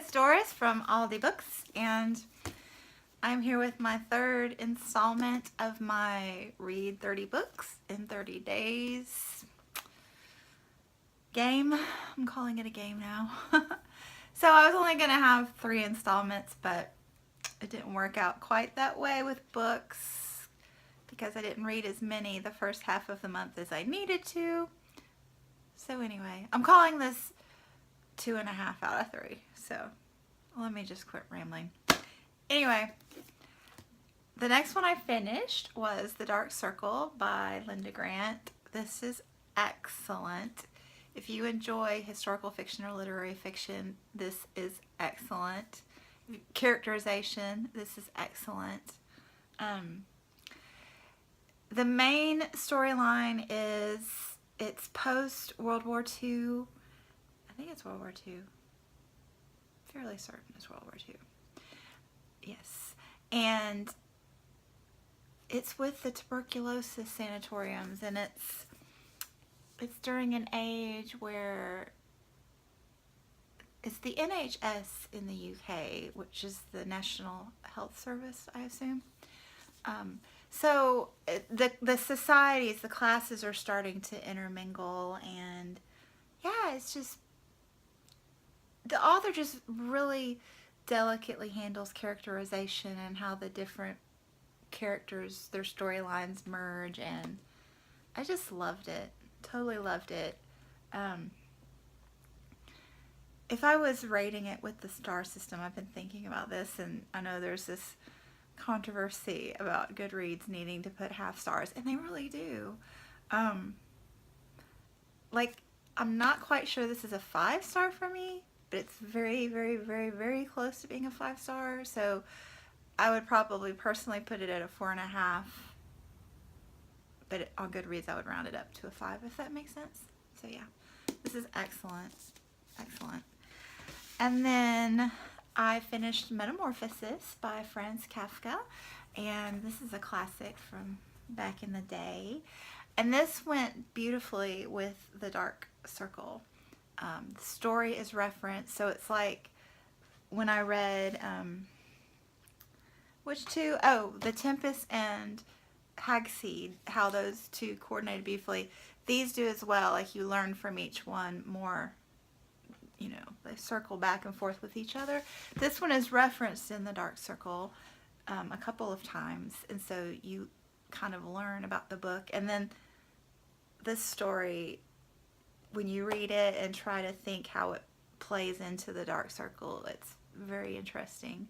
it's Doris from Aldi Books, and I'm here with my third installment of my Read 30 Books in 30 Days game. I'm calling it a game now. So I was only going to have 3 installments, but it didn't work out quite that way with books because I didn't read as many the first half of the month as I needed to. So anyway, I'm calling this 2.5 out of 3. So let me just quit rambling. Anyway, the next one I finished was The Dark Circle by Linda Grant. This is excellent. If you enjoy historical fiction or literary fiction, this is excellent. Characterization, this is excellent. The main storyline is it's post World War II. I think it's World War II. Fairly certain it's World War II. Yes. And it's with the tuberculosis sanatoriums, and it's during an age where it's the NHS in the UK, which is the National Health Service, I assume. So the societies, the classes are starting to intermingle, and yeah, it's just, the author just really delicately handles characterization and how the different characters, their storylines merge, and I just loved it. Totally loved it. If I was rating it with the star system, I've been thinking about this, and I know there's this controversy about Goodreads needing to put half stars, and they really do. Like, I'm not quite sure this is a 5-star for me, but it's very, very, very, very close to being a 5-star, so I would probably personally put it at a 4.5, but on Goodreads I would round it up to a 5, if that makes sense. So yeah, this is excellent. Excellent. And then I finished Metamorphosis by Franz Kafka, and this is a classic from back in the day. And this went beautifully with The Dark Circle. The story is referenced, so it's like when I read, which two? Oh, The Tempest and Hagseed, how those two coordinated beautifully. These do as well, like you learn from each one more, you know, they circle back and forth with each other. This one is referenced in The Dark Circle a couple of times, and so you kind of learn about the book. And then this story, when you read it and try to think how it plays into The Dark Circle, it's very interesting.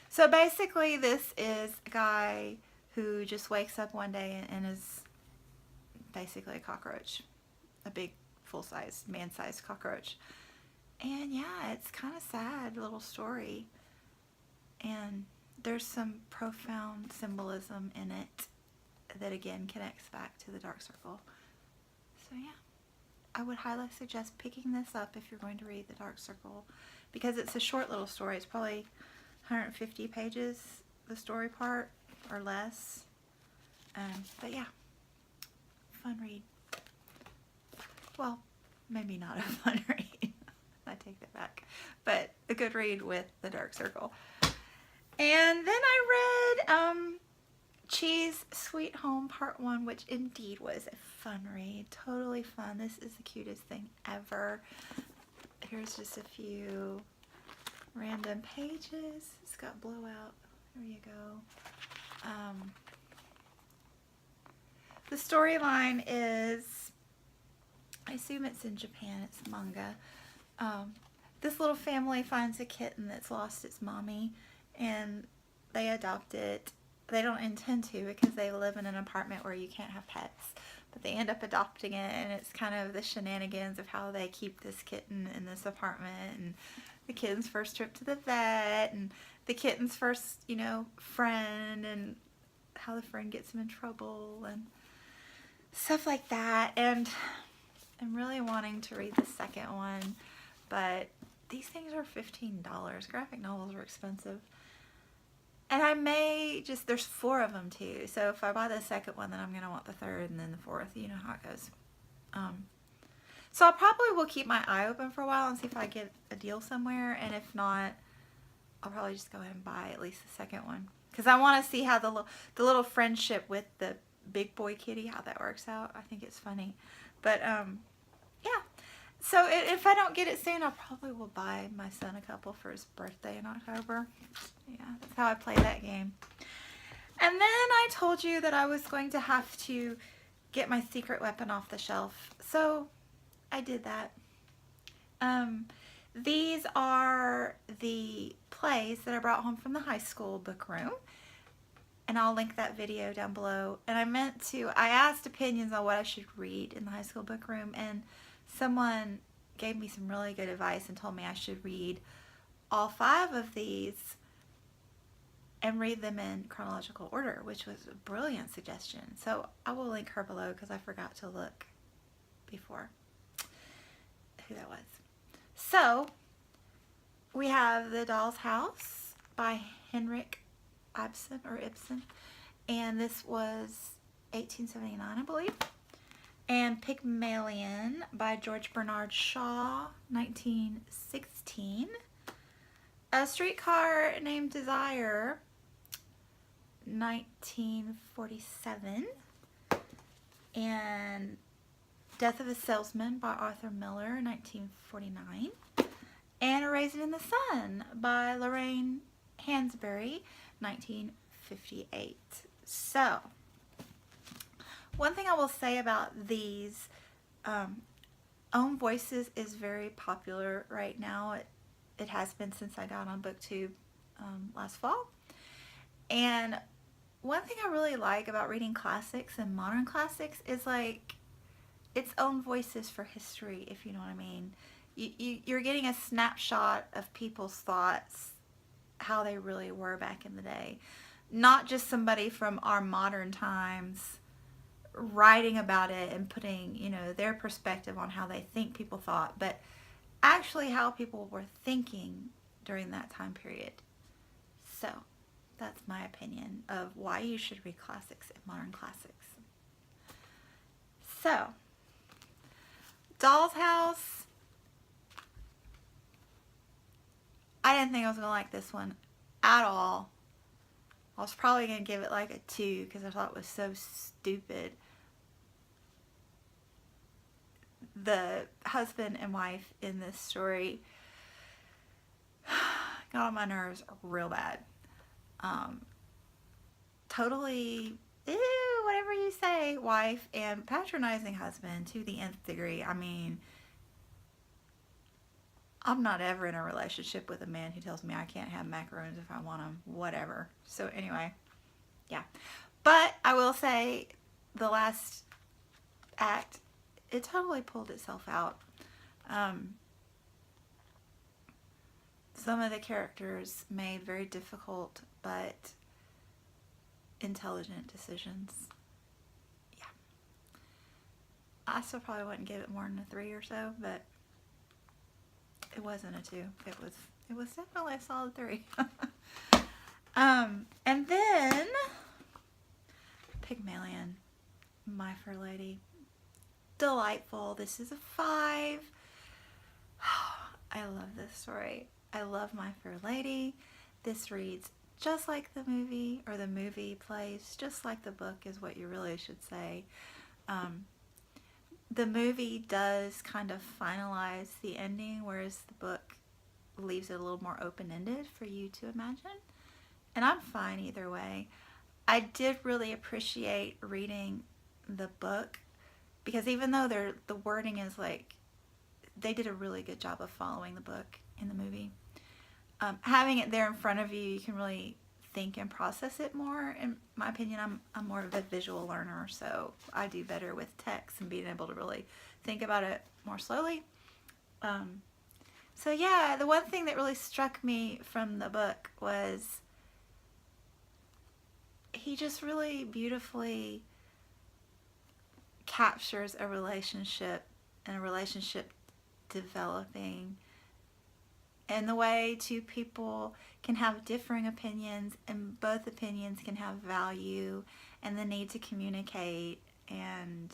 So basically this is a guy who just wakes up one day and is basically a cockroach, a big full-size, man-sized cockroach. And yeah, it's kind of sad little story, and there's some profound symbolism in it that again connects back to The Dark Circle. So yeah, I would highly suggest picking this up if you're going to read The Dark Circle, because it's a short little story. It's probably 150 pages, the story part, or less. But yeah, fun read. Well, maybe not a fun read. I take that back. But a good read with The Dark Circle. And then I read Cheese Sweet Home Part 1, which indeed was a fun read. Totally fun. This is the cutest thing ever. Here's just a few random pages. It's got blowout. There you go. The storyline is, I assume it's in Japan, it's manga. This little family finds a kitten that's lost its mommy, and they adopt it. They don't intend to because they live in an apartment where you can't have pets, but they end up adopting it, and it's kind of the shenanigans of how they keep this kitten in this apartment, and the kitten's first trip to the vet, and the kitten's first, you know, friend, and how the friend gets him in trouble, and stuff like that. And I'm really wanting to read the second one, but these things are $15. Graphic novels are expensive. And I may just, there's 4 of them too, so if I buy the second one, then I'm going to want the third and then the fourth. You know how it goes. So I probably will keep my eye open for a while and see if I get a deal somewhere. And if not, I'll probably just go ahead and buy at least the second one. Because I want to see how the little friendship with the big boy kitty, how that works out. I think it's funny. But, yeah. So if I don't get it soon, I probably will buy my son a couple for his birthday in October. Yeah, that's how I play that game. And then I told you that I was going to have to get my secret weapon off the shelf. So I did that. These are the plays that I brought home from the high school book room. And I'll link that video down below. And I asked opinions on what I should read in the high school book room. And someone gave me some really good advice and told me I should read all 5 of these and read them in chronological order, which was a brilliant suggestion. So I will link her below because I forgot to look before who that was. So we have The Doll's House by Henrik Ibsen, and this was 1879, I believe. And Pygmalion by George Bernard Shaw, 1916. A Streetcar Named Desire, 1947. And Death of a Salesman by Arthur Miller, 1949. And A Raisin in the Sun by Lorraine Hansberry, 1958. So, one thing I will say about these, Own Voices is very popular right now. It has been since I got on BookTube last fall. And one thing I really like about reading classics and modern classics is like its own voices for history, if you know what I mean. You're getting a snapshot of people's thoughts, how they really were back in the day. Not just somebody from our modern times writing about it and putting, you know, their perspective on how they think people thought, but actually how people were thinking during that time period. So, that's my opinion of why you should read classics and modern classics. So, Doll's House. I didn't think I was going to like this one at all. I was probably going to give it like a 2 because I thought it was so stupid. The husband and wife in this story got on my nerves real bad. Totally, ew, whatever you say, wife, and patronizing husband to the nth degree. I mean, I'm not ever in a relationship with a man who tells me I can't have macaroons if I want them, whatever. So anyway, yeah. But I will say the last act, it totally pulled itself out. Some of the characters made very difficult but intelligent decisions. Yeah. I still probably wouldn't give it more than a 3 or so, but it wasn't a 2. It was definitely a solid 3. And then Pygmalion, My Fair Lady. Delightful. This is a 5. I love this story. I love My Fair Lady. This reads just like the movie, or the movie plays just like the book is what you really should say. The movie does kind of finalize the ending, whereas the book leaves it a little more open-ended for you to imagine. And I'm fine either way. I did really appreciate reading the book because even though the wording is like, they did a really good job of following the book in the movie. Having it there in front of you, you can really think and process it more. In my opinion, I'm more of a visual learner, so I do better with text and being able to really think about it more slowly. So yeah, the one thing that really struck me from the book was he just really beautifully captures a relationship and a relationship developing, and the way two people can have differing opinions and both opinions can have value, and the need to communicate and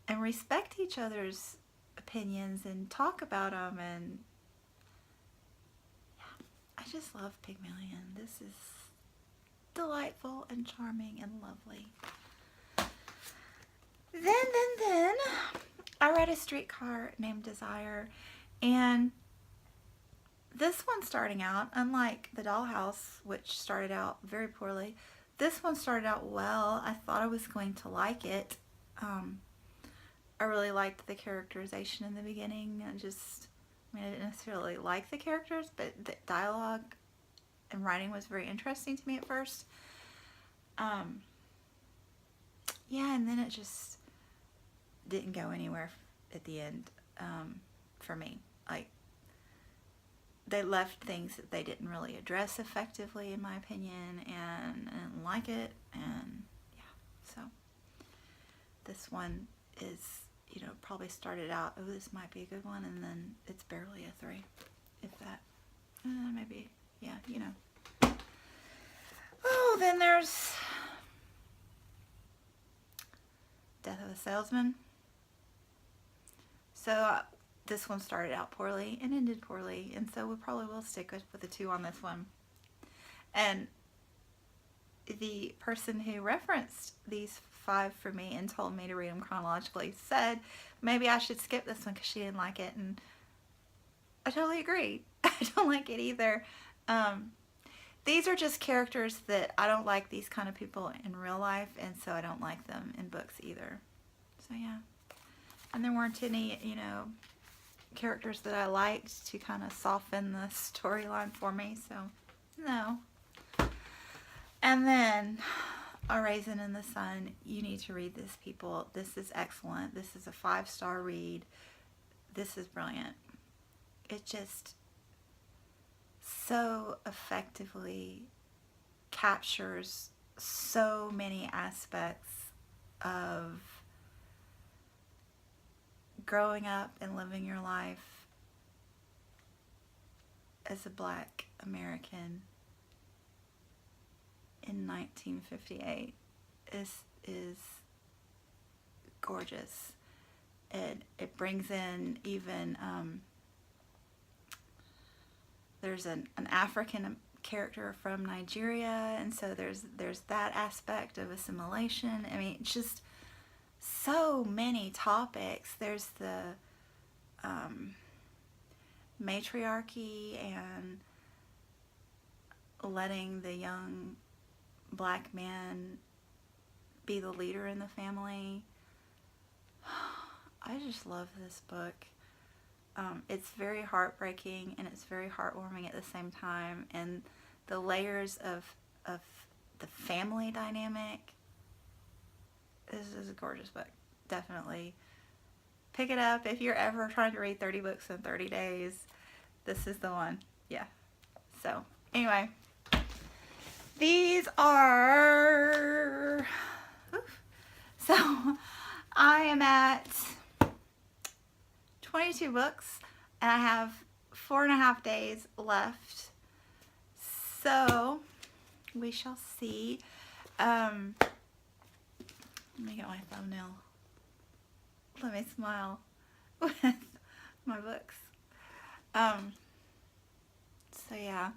and respect each other's opinions and talk about them. And yeah, I just love Pygmalion. This is delightful and charming and lovely. Then I read A Streetcar Named Desire, and this one starting out, unlike the Dollhouse, which started out very poorly, this one started out well. I thought I was going to like it. I really liked the characterization in the beginning. I didn't necessarily like the characters, but the dialogue and writing was very interesting to me at first. Yeah, and then it just didn't go anywhere at the end for me. Like, they left things that they didn't really address effectively, in my opinion, and I didn't like it. And yeah, so this one is, probably started out, oh, this might be a good one, and then it's barely a 3, if that. Maybe, yeah, Oh, then there's Death of a Salesman. So this one started out poorly and ended poorly, and so we probably will stick with the 2 on this one. And the person who referenced these 5 for me and told me to read them chronologically said maybe I should skip this one because she didn't like it, and I totally agree. I don't like it either. These are just characters that I don't like, these kind of people in real life, and so I don't like them in books either. So yeah. And there weren't any, characters that I liked to kind of soften the storyline for me, so no. And then A Raisin in the Sun. You need to read this, people. This is excellent. This is a 5-star read. This is brilliant. It just so effectively captures so many aspects of growing up and living your life as a Black American in 1958 is gorgeous. It brings in even there's an African character from Nigeria, and so there's that aspect of assimilation. I mean, just so many topics. There's the matriarchy and letting the young Black man be the leader in the family. I just love this book. It's very heartbreaking and it's very heartwarming at the same time, and the layers of the family dynamic. This is a gorgeous book. Definitely pick it up if you're ever trying to read 30 books in 30 days. This is the one. Yeah. So anyway, these are, so I am at 22 books and I have 4.5 days left. So we shall see. Let me get my thumbnail. Let me smile with my books. So yeah,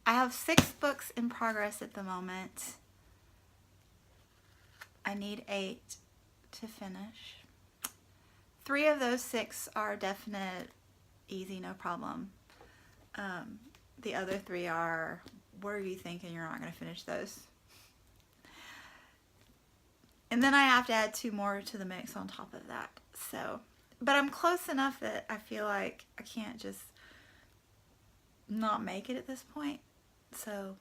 I have 6 books in progress at the moment. I need 8 to finish. 3 of those 6 are definite, easy, no problem. The other 3 are, what are you thinking? You're not going to finish those. And then I have to add 2 more to the mix on top of that. So, but I'm close enough that I feel like I can't just not make it at this point. So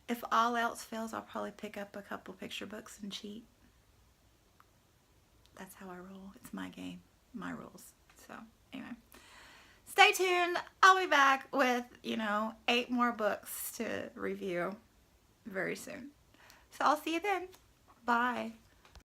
if all else fails, I'll probably pick up a couple picture books and cheat. That's how I roll. It's my game, my rules. So anyway, stay tuned. I'll be back with, 8 more books to review very soon. So I'll see you then. Bye.